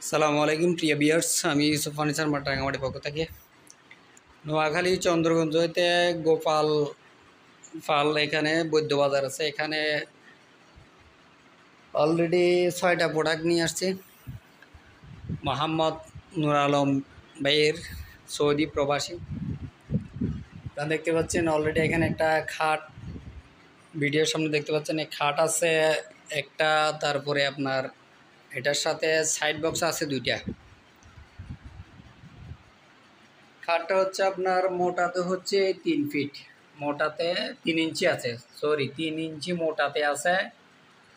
সালামু আলাইকুম প্রিয় ভিউয়ার্স, আমি ইউসুফ ফার্নিচার মার্ট রাঙামাটির পক্ষ থেকে। নোয়াখালী চন্দ্রগঞ্জ হইতে গোপাল ফাল এখানে বৈদ্য বাজার আছে, এখানে অলরেডি 6টা প্রোডাক্ট নিয়ে আসছি। মোহাম্মদ নুর আলম ভাইয়ের, সৌদি প্রবাসী। আপনারা দেখতে পাচ্ছেন অলরেডি এখানে একটা খাট, ভিডিওর সামনে দেখতে পাচ্ছেন এই খাট আছে একটা, তারপরে আপনার এটার সাথে সাইড বক্স আছে 2টা। খাটটা হচ্ছে আপনার মোটাতে হচ্ছে 3 ফিট, মোটাতে 3 ইঞ্চি আছে, 3 ইঞ্চি মোটাতে আছে।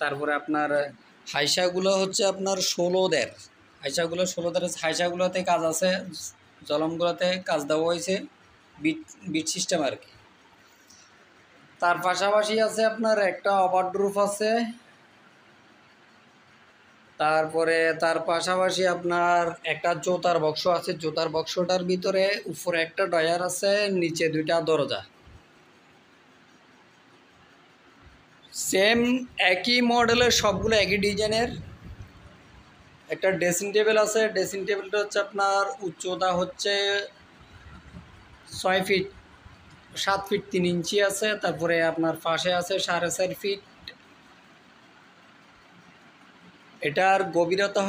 তারপরে আপনার হাইসাগুলো হচ্ছে আপনার 16 হাইসাগুলো 16 হাইসাগুলোতে কাজ আছে, জলমগুলোতে কাজ দেওয়া হয়েছে বিট বিট সিস্টেম আর কি। তার পাশাপাশি আছে আপনার একটা ওভারড্রুফ আছে, তারপরে তার পাশাপাশি আপনার একটা জুতার বক্স আছে। জুতার বক্সটার ভিতরে উপরে একটা ড্রয়ার আছে, নিচে 2টা দরজা। সেম একই মডেলের, সবগুলো একই ডিজাইনের। একটা ড্রেসিং টেবিল আছে, ড্রেসিং টেবিলটা হচ্ছে আপনার উচ্চতা হচ্ছে 6 ফিট, 7 ফিট 3 ইঞ্চি আছে। তারপরে আপনার পাশে আছে 4.5 ফিট। এটার গভীরতা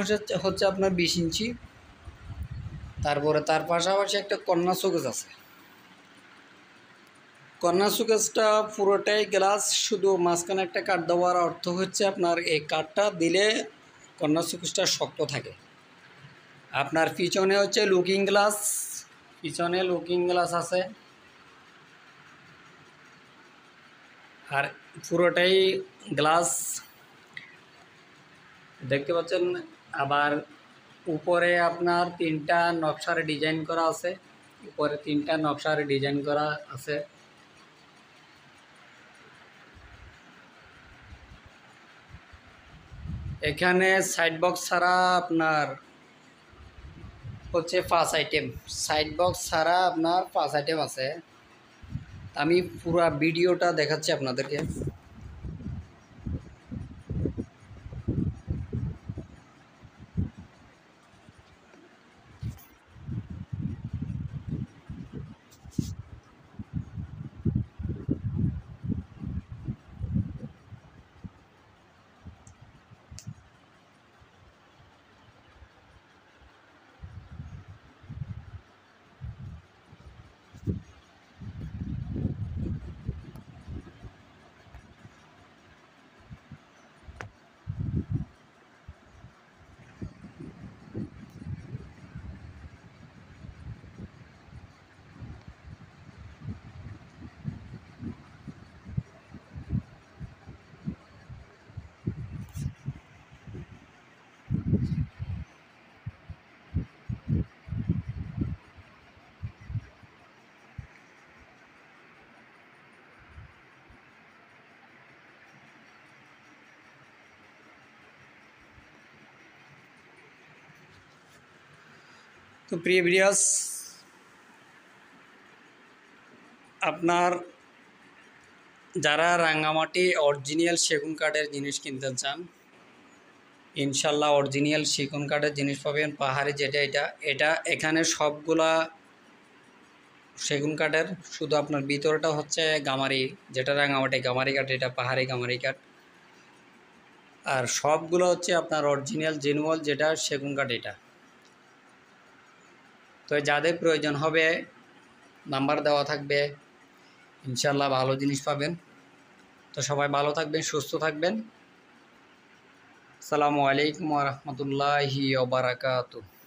হচ্ছে আপনার 20 ইঞ্চি। তারপরে তার পাশাপাশি একটা কর্নার শোকেস আছে। কর্নার শোকেসটা পুরোটাই গ্লাস, শুধু মাঝখানে একটা কাঠ দেওয়ার অর্থ হচ্ছে আপনার এই কাঠটা দিলে কর্নার শোকেসটা শক্ত থাকে। আপনার পিছনে হচ্ছে লুকিং গ্লাস, পিছনে লুকিং গ্লাস আছে, আর পুরোটাই গ্লাস দেখতে পাচ্ছেন। আবার উপরে আপনার 3টা নকশার ডিজাইন করা আছে, উপরে 3টা নকশার ডিজাইন করা আছে। এখানে সাইড বক্স ছাড়া আপনার হচ্ছে 5 আইটেম, সাইড বক্স ছাড়া আপনার 5 আইটেম আছে। আমি পুরো ভিডিওটা দেখাচ্ছি আপনাদেরকে। তো প্রিয় ভিউয়ার্স, আপনার যারা রাঙ্গামাটি অরিজিনাল সেগুন কাঠের জিনিস কিনতে চান, ইনশাল্লাহ অরিজিনাল সেগুন কাঠের জিনিস পাবেন। পাহাড়ি যেটা এটা এখানে সবগুলা সেগুন কাঠের, শুধু আপনার ভিতরটা হচ্ছে গামারি, যেটা রাঙ্গামাটি গামারি কাঠ, এটা পাহাড়ি গামারি কাঠ। আর সবগুলো হচ্ছে আপনার অরিজিনাল জেনুয়াল যেটা সেগুন কাঠ এটা। তো যাদের প্রয়োজন হবে নাম্বার দেওয়া থাকবে, ইনশাল্লাহ ভালো জিনিস পাবেন। তো সবাই ভালো থাকবেন, সুস্থ থাকবেন। আসসালামু আলাইকুম ওয়া রাহমাতুল্লাহি ওয়া বারাকাতুহু।